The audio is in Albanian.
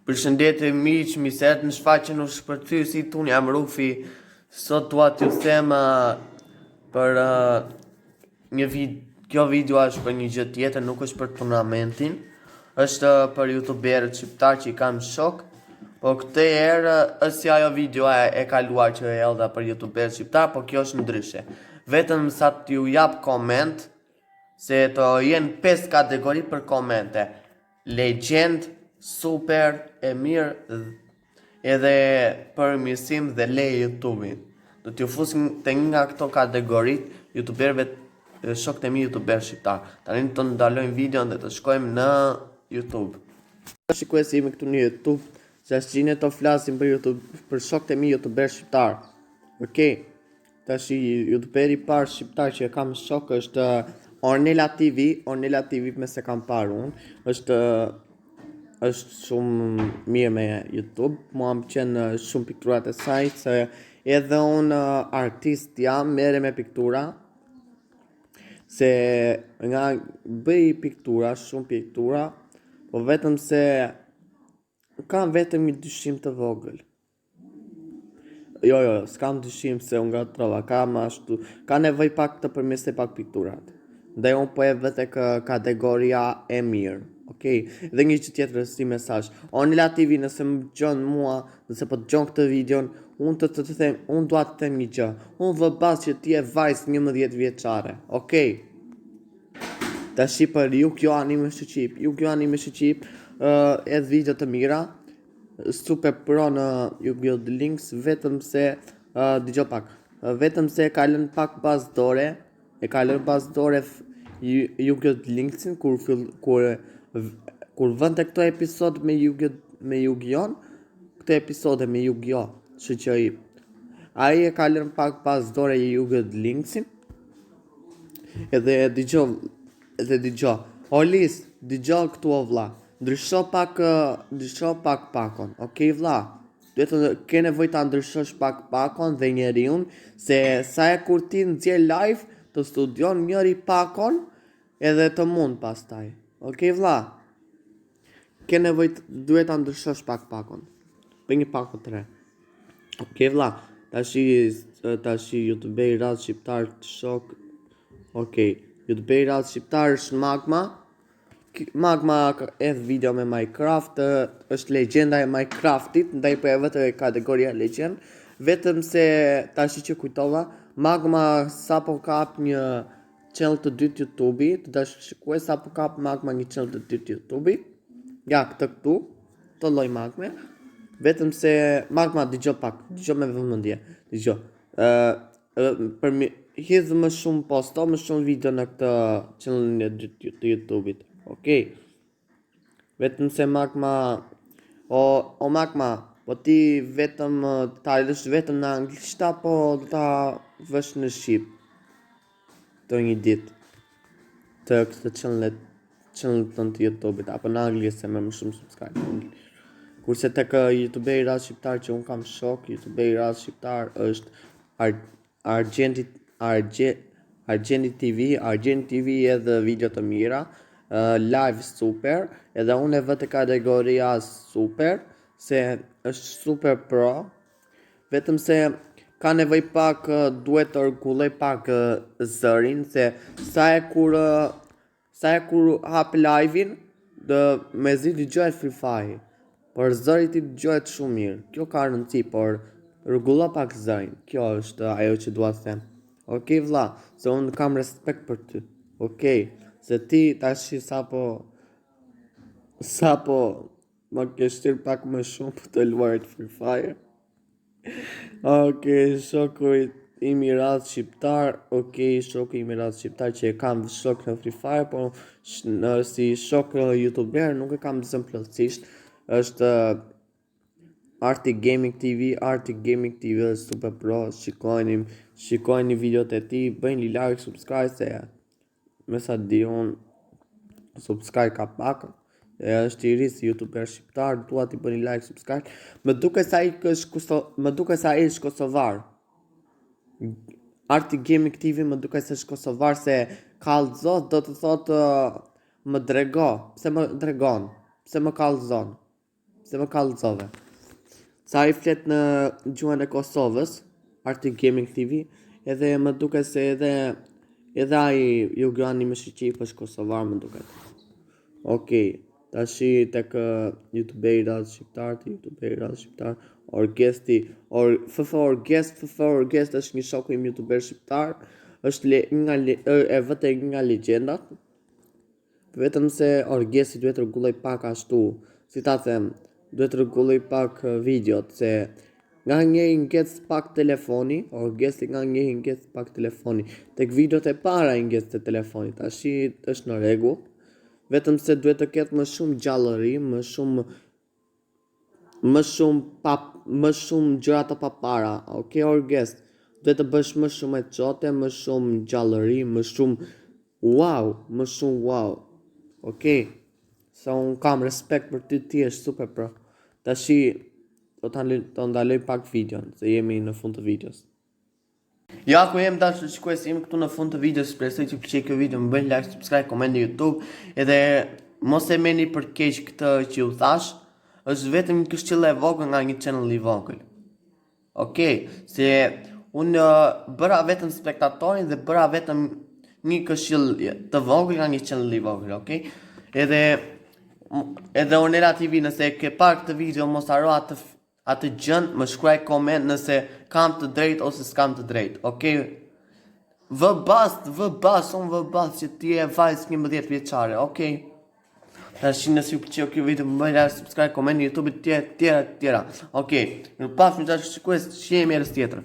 Përshëndetje miq, miset në shfaqjen u shpërthysit, unë jam Rufi. Sot dua t'ju them për një kjo video është për një gjë tjetër, nuk është për turnamentin. Është për youtuberët shqiptar që i kam shok. Po këtë herë është si ajo video e kaluar që e ellda për youtuberët shqiptar, po kjo është ndryshe. Vetëm sa t'ju jap koment, se të jenë 5 kategori për komente. Legend, super, e mirë, edhe përmirësim dhe le YouTube-in. Do t'ju fusim të një nga këto kategorit youtuberëve, shokët e mi youtuber shqiptar. Tani të ndalojmë videon dhe të shkojmë në YouTube. Shikuesi imi këtu në YouTube, se është gjine të flasim për YouTube, për shokët e mi youtuber shqiptar. Okej. Tash youtuberi i parë shqiptar që e kam shok është Ornella TV me se kam parë unë, është shumë mirë me YouTube, mua më qenë shumë pikturat e saj, se edhe unë artist jam, mere me piktura, se nga bëj piktura, shumë piktura, po vetëm se kam vetëm një dyshim të vogël. Jo, s'kam dyshim se unë gatrova, ka nevoj pak të përmirësoj pak pikturat. Dhe unë po e vete kategoria e mirë, okej? Dhe një që tjetër si mesazh. Ornella TV, nëse më gjon mua, nëse po të gjon këtë videon, unë të them, unë dua të them një gjë. Unë vë bas që ti e vajzë 11 vjeçare, okej? Tashi për Yu-Gi-Oh Anime Shqip, edhe video të mira, super pro në Yu-Gi-Oh The Links, vetëm se dëgjoj pak. Vetëm se ka lënë pak bazë dore, Yu-Gi-Oh The Linksin kur vënte këto episod me Yu-Gi-Oh, këto episode me Yu-Gi-Oh, shoqëri. Ai e ka lënë pak bazë dore Yu-Gi-Oh The Linksin. Edhe dëgjoj. Olis, dëgjoj këtu o vlla. Ndrysho pak pakon, okej vlla? Duhet të ke nevojë ta ndryshosh pak pakon dhe njeriun, se sa e kur ti nxjerr live të studion njëri pakon edhe të mund pastaj. Okej vlla? Ke nevojë duhet ta ndryshosh pak pakon. Për një pakon të re. Okej vlla? Tashi youtuberi rast shqiptar të shok. Okej, youtuberi rast shqiptar është Magma edhe video me Minecraft, është legjenda e Minecraftit, ndaj për e vetë kategoria legend, vetëm se tashi që kujtova, Magma sa po kap një channel të dytë YouTube, të dashkoj sa po kap Magma një channel të dytë YouTube, ja këtë këtu, të lloj Magme, vetëm se Magma dëgjoj me vëmendje, dëgjoj. Hidh më shumë posto, më shumë video në këtë channelin e dytë të YouTube-it. Okej. Vetëm se Magma Magma, po ti vetëm ta lësh vetëm në anglisht apo ta vësh në shqip të një ditë të këtë channel të YouTube-it apo në anglisht se më shumë subscribe. Kurse tek youtuberi rast shqiptar që un kam shok, youtuberi rast shqiptar është Argenti TV edhe video të mira, live super, edhe unë e vë të kategoria super, se është super pro, vetëm se ka nevoj pak, duhet të rregulloj pak zërin, se sa e kur hap live-in, mezi dëgjohet Free Fire, por zëri ti dëgjohet shumë mirë, kjo ka rëndësi, por rregullo pak zërin, kjo është ajo që dua të them. Okej vlla, se unë kam respekt për ty. Okej, se ti tashi sapo më ke shtirë pak më shumë për të luajt Free Fire. Okej, shoku imi rast shqiptar, që e kam shok në Free Fire, po si shok youtuber nuk e kam zëm plotësisht, është Arctic Gaming TV është super pro, shikojni videot e tij, bëjni like, subscribe, se me sa di unë subscribe ka pak, është i ri si youtuber shqiptar, dua t'i bëni like, subscribe. Më duket se ai është kosovar. Arctic Gaming TV më duket se është kosovar, se kallëzon, do të thotë më drego, pse më dregon, pse më kallëzon. se më kallëzove. Sa i flet në gjuhën e Kosovës, Arctic Gaming TV, edhe më duket se edhe ai ju grani më shiqip është kosovar më duket. Okej, tashi tek youtuberat shqiptar, Orgesti, FF Orgest është një shoku im youtuber shqiptar, është e vete nga legjendat. Vetëm se Orgesti duhet rregulloj pak ashtu, si ta them, duhet rregulloj pak videot, se nga njëri ngec pak telefoni, Orgesti nga njëri ngec pak telefoni. Tek videot e para i ngec te telefoni, tashi është në rregull. Vetëm se duhet të ketë më shumë gjallëri, më shumë gjëra të papara. Okej, Orgest, duhet të bësh më shumë e çote, më shumë gjallëri, më shumë wow. Okej, sa unë kam respekt për ty, ti je super pro. Tashi do të ndaloj pak videon, se jemi në fund të videos. Ja ku jem dashur shikues, jemi këtu në fund të videos, shpresoj që pëlqej kjo video, më bëni like, subscribe, comment në YouTube, edhe mos e merrni për keq këtë që ju thash, është vetëm një këshill e vogël nga një channel i vogël. Okej, se unë bëra vetëm spektatorin dhe bëra vetëm një këshill të vogël nga një channel i vogël, okej? Edhe Ornella TV, nëse ke parë këtë video, mos haro atë gjën, më shkruaj koment nëse kam të drejtë ose s'kam të drejtë, okej? Vë bast që ti e vajzë 11 vjeçare, okej? Tash nëse ju pëlqeu kjo video, më bëni like, subscribe, comment në YouTube tjera. Okej, mirupafshim tash shikues, shihemi herës tjetër.